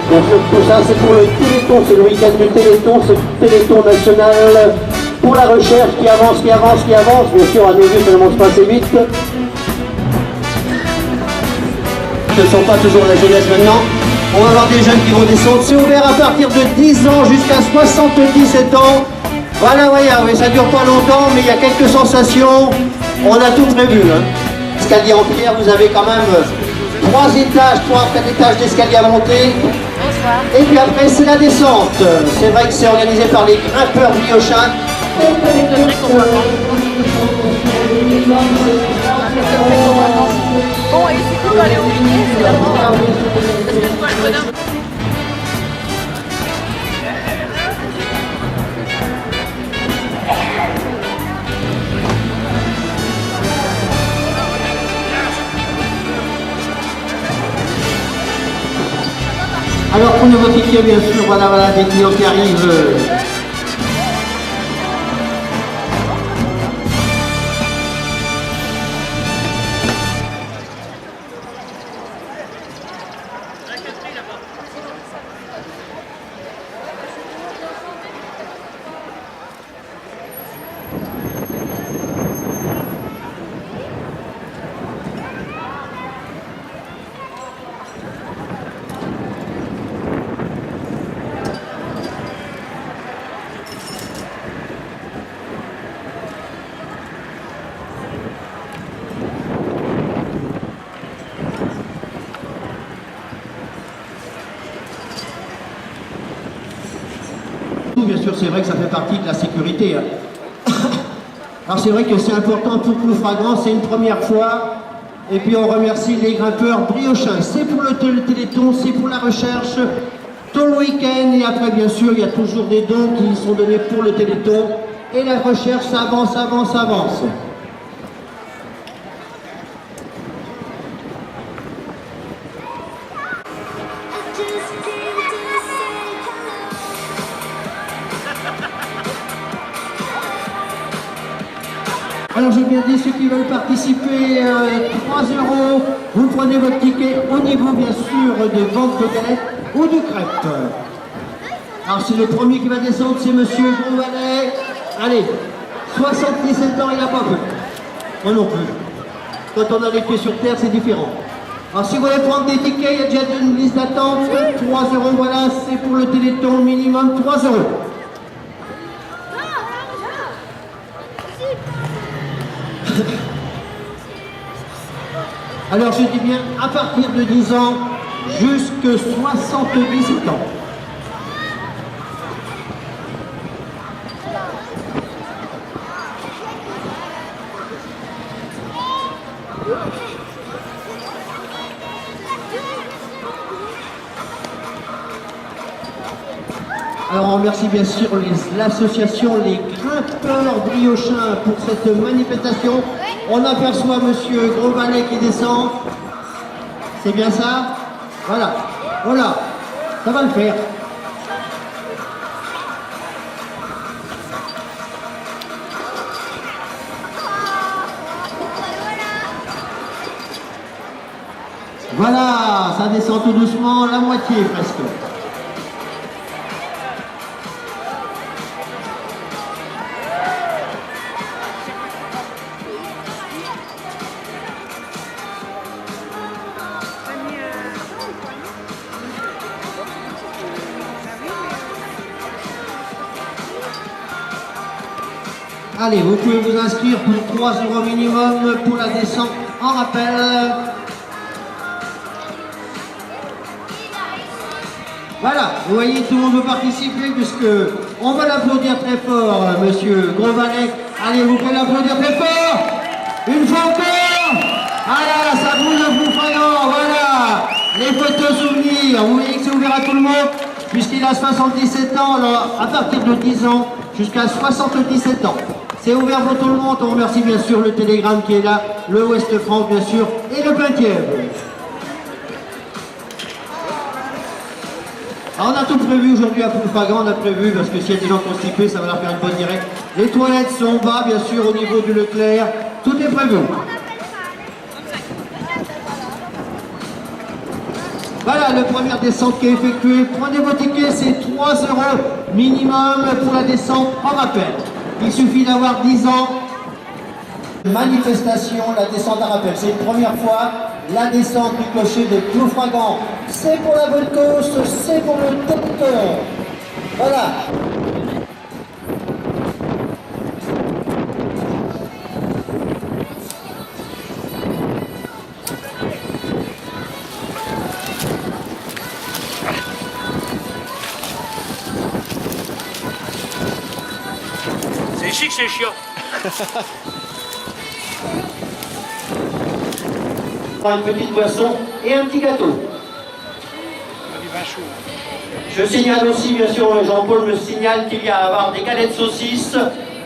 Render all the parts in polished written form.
Bien sûr, tout ça, c'est pour le Téléthon, c'est le week-end du Téléthon, c'est le Téléthon national pour la recherche qui avance, qui avance, qui avance. Bien sûr, à nos yeux, ça ne monte pas assez vite. Ce ne sont pas toujours la jeunesse maintenant. On va avoir des jeunes qui vont descendre. C'est ouvert à partir de 10 ans jusqu'à 77 ans. Voilà, oui, ça dure pas longtemps, mais il y a quelques sensations. On a tout prévu. Hein. Escalier en pierre, vous avez quand même 3 étages, 4 étages d'escalier à monter. Bonsoir. Et puis après, c'est la descente. C'est vrai que c'est organisé par les grimpeurs briochins. Bon, et c'est cool aller au week-end, c'est la parce que je vois le bonhomme. Alors prenez vos tickets, bien sûr, voilà, des clients qui arrivent. Bien sûr, c'est vrai que ça fait partie de la sécurité. Alors c'est vrai que c'est important pour Ploufragan, c'est une première fois. Et puis on remercie les grimpeurs briochins. C'est pour le Téléthon, c'est pour la recherche, tout le week-end. Et après, bien sûr, il y a toujours des dons qui sont donnés pour le Téléthon. Et la recherche avance, avance, avance. Alors j'ai bien dit, ceux qui veulent participer, 3 €, vous prenez votre ticket au niveau bien sûr de vente de galettes ou de crêpes. Alors c'est le premier qui va descendre, c'est monsieur Grosvalet. Allez, 77 ans, il n'a pas peur. Moi non plus. Quand on a les pieds sur terre, c'est différent. Alors si vous voulez prendre des tickets, il y a déjà une liste d'attente, 3 €, voilà, c'est pour le Téléthon, minimum 3 €. Alors je dis bien à partir de 10 ans jusqu'à 77 ans. Alors on remercie bien sûr l'association Les Grimpeurs Briochins pour cette manifestation. On aperçoit monsieur Grosvalet qui descend. C'est bien ça? Voilà, voilà, ça va le faire. Voilà, ça descend tout doucement, la moitié presque. Allez, vous pouvez vous inscrire pour 3 € minimum pour la descente en rappel. Voilà, vous voyez, tout le monde veut participer puisque on va l'applaudir très fort, monsieur Grosvalet. Allez, vous pouvez l'applaudir très fort. Une fois encore. Ah là, ça bouge le Ploufragan, voilà. Les photos souvenirs, vous voyez que c'est ouvert à tout le monde puisqu'il a 77 ans, alors à partir de 10 ans jusqu'à 77 ans. C'est ouvert pour tout le monde. On remercie bien sûr le Télégramme qui est là, le Ouest France bien sûr, et le Penthièvre. Alors on a tout prévu aujourd'hui à Ploufragan, on a prévu parce que s'il y a des gens constipés, ça va leur faire une bonne directe. Les toilettes sont bas bien sûr au niveau du Leclerc, tout est prévu. Voilà, la première descente qui est effectuée. Prenez vos tickets, c'est 3 € minimum pour la descente en rappel. Il suffit d'avoir 10 ans. Manifestation, la descente en rappel. C'est une première fois. La descente du clocher de Ploufragan. C'est pour la bonne cause, c'est pour le Téléthon. Voilà. C'est chic, c'est chiant. Une petite boisson et un petit gâteau. Je signale aussi, bien sûr, Jean-Paul me signale qu'il y a à avoir des galettes saucisses,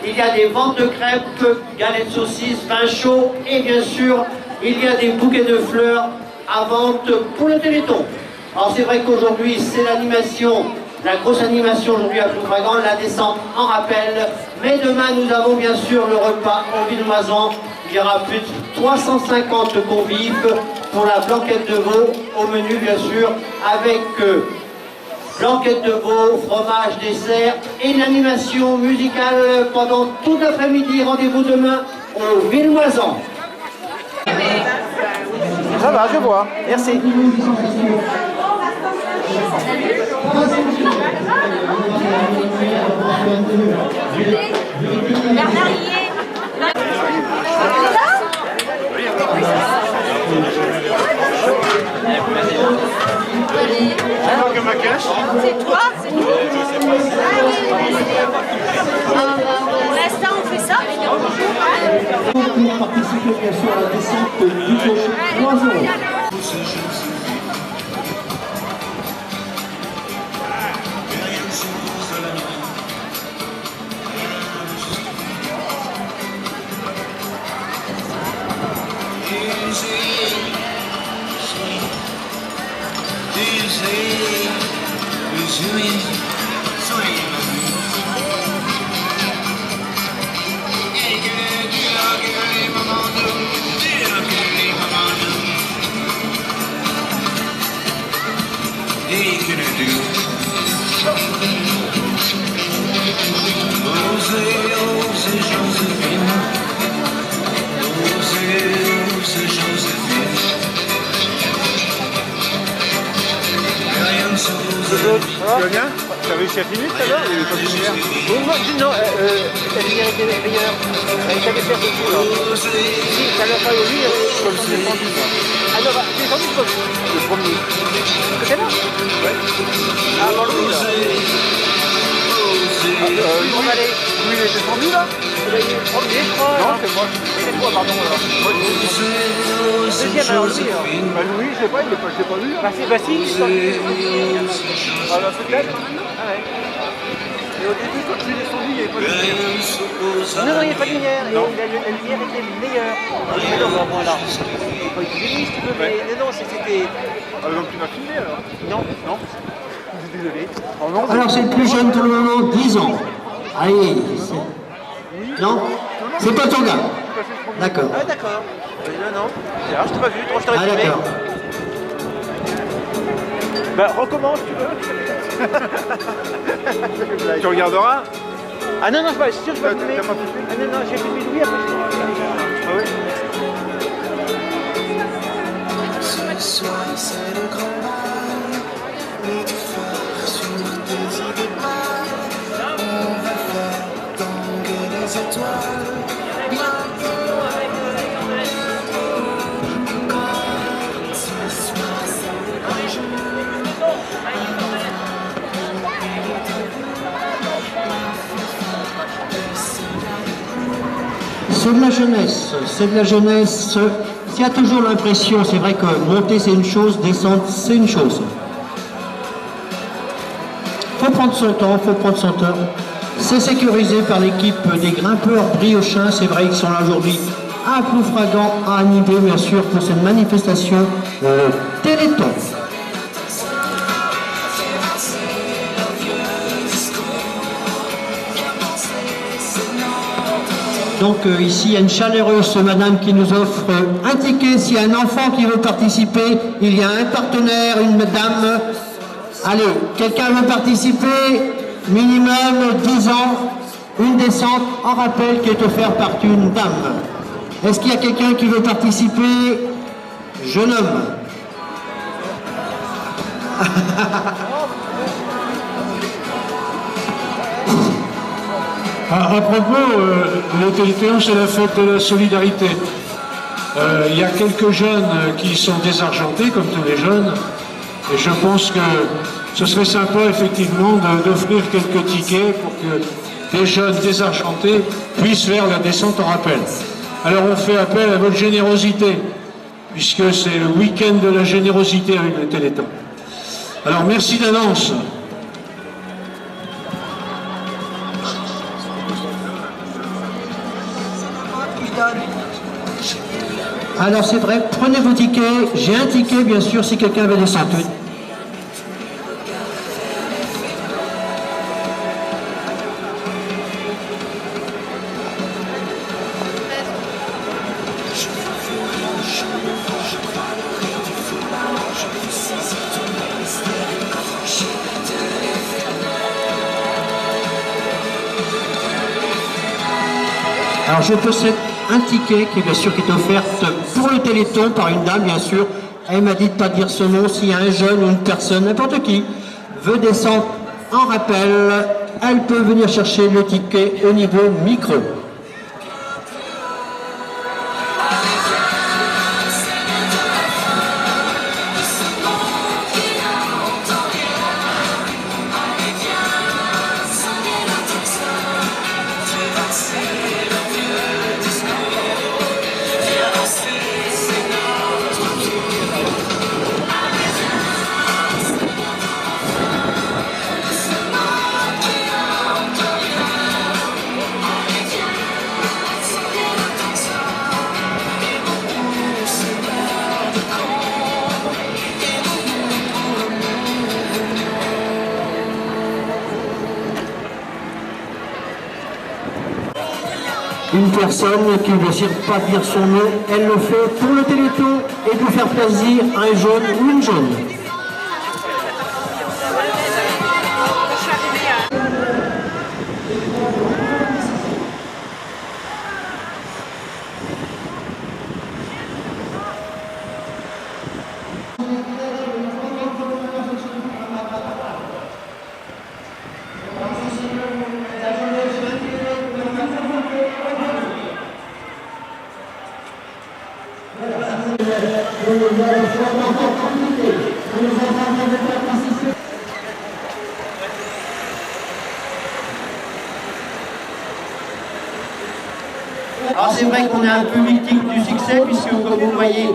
il y a des ventes de crêpes, galettes saucisses, vin chaud et bien sûr, il y a des bouquets de fleurs à vente pour le Téléthon. Alors c'est vrai qu'aujourd'hui, c'est l'animation, la grosse animation aujourd'hui à Ploufragan, la descente en rappel. Mais demain, nous avons bien sûr le repas en Villemoisan. Il y aura plus de 350 convives pour la blanquette de veau au menu, bien sûr, avec blanquette de veau, fromage, dessert et une animation musicale pendant toute l'après-midi. Rendez-vous demain au Villemoisan. Ça va, je vois. Merci. Bernard y est. C'est toi, c'est nous. Pour l'instant, on fait ça. Pour participer bien sûr à la descente du clocher, 3 €. Tu vas bien? T'as réussi à finir tout à l'heure? Il y avait pas de lumière. Non, la lumière était meilleure. Elle t'avait fait beaucoup là. Si, tout à l'heure, pas au lit, je me suis descendu. Ah non, t'es descendu quoi? Le premier. C'est là? Ouais. Ah, dans le là. On allait. Oui, il est descendu là? Il est le premier, je crois. Non, c'est moi. C'est toi, pardon. Deuxième, alors lui. Bah, Louis, je sais pas, je l'ai pas vu. Bah, si, il est sorti. Ah, là, c'est clair. Ah, ouais. Et au début, quand je suis descendu, il n'y avait pas de lumière. Non, il n'y avait pas de lumière. Et la lumière était meilleure. Mais non, bah, voilà. Il faut pas utiliser si tu veux, mais non, c'était. Ah, donc tu m'as filmé alors? Non. Désolé. Oh, non, Alors c'est le plus jeune pour le moment, 10 ans. Allez, non? C'est pas ton gars. D'accord. Ah, d'accord. Non. Alors, je t'ai pas vu, je t'aurais Ah filmé. d'accord. Bah, recommence, tu veux. Tu regarderas? Ah non, je suis sûr que je vais filmer. Ah non, j'ai filmé Louis, après je te ah ouais. Ce soir, c'est le grand bal, les deux frères sur des idées pâles. On va faire tanguer les étoiles. Ce soir, c'est le grand jour. C'est de la jeunesse, c'est de la jeunesse. Il y a toujours l'impression, c'est vrai que monter c'est une chose, descendre c'est une chose. Faut prendre son temps, C'est sécurisé par l'équipe des grimpeurs briochins, c'est vrai qu'ils sont là aujourd'hui à Ploufragan, à Anidé bien sûr, pour cette manifestation Téléthon. Donc ici, il y a une chaleureuse madame qui nous offre un ticket. S'il y a un enfant qui veut participer, il y a un partenaire, une dame. Allez, quelqu'un veut participer? Minimum 10 ans, une descente en rappel qui est offerte par une dame. Est-ce qu'il y a quelqu'un qui veut participer? Jeune homme. À propos, le Téléthon, c'est la fête de la solidarité. Il y a quelques jeunes qui sont désargentés, comme tous les jeunes, et je pense que ce serait sympa, effectivement, d'offrir quelques tickets pour que des jeunes désargentés puissent faire la descente en rappel. Alors on fait appel à votre générosité, puisque c'est le week-end de la générosité avec le Téléthon. Alors merci d'avance. Alors c'est vrai, prenez vos tickets. J'ai un ticket, bien sûr, si quelqu'un veut descendre. Alors je possède un ticket qui est bien sûr qui est offert pour le Téléthon par une dame bien sûr. Elle m'a dit de ne pas dire son nom. S'il y a un jeune ou une personne, n'importe qui, veut descendre en rappel, elle peut venir chercher le ticket au niveau micro. Une personne qui ne veut pas dire son nom, elle le fait pour le Téléthon et pour faire plaisir à un jeune ou une jeune. Alors c'est vrai qu'on est un peu victime du succès puisque comme vous voyez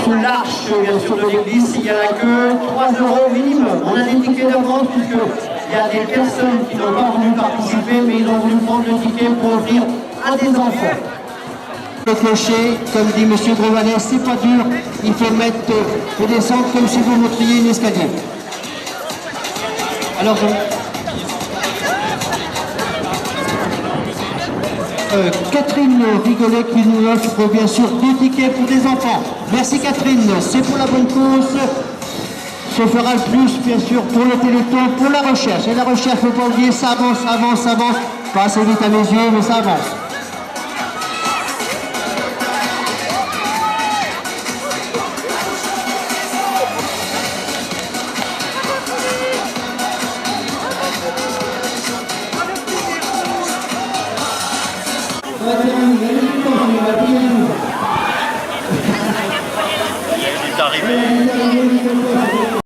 sous l'arche bien sûr de l'église, il y a la queue, 3 € minimum. On a des tickets d'avance puisqu'il y a des personnes qui n'ont pas voulu participer mais ils ont voulu prendre le ticket pour offrir à des enfants. Le clocher, comme dit M. Grovanet, c'est pas dur, il faut mettre et descendre comme si vous montriez une escalier. Alors Catherine Rigolet qui nous offre bien sûr 2 tickets pour des enfants. Merci Catherine, c'est pour la bonne cause. Se fera le plus bien sûr pour le Téléthon, pour la recherche. Et la recherche, il ne faut pas oublier, ça avance, ça avance, ça avance. Pas assez vite à mes yeux, mais ça avance. Il est arrivé.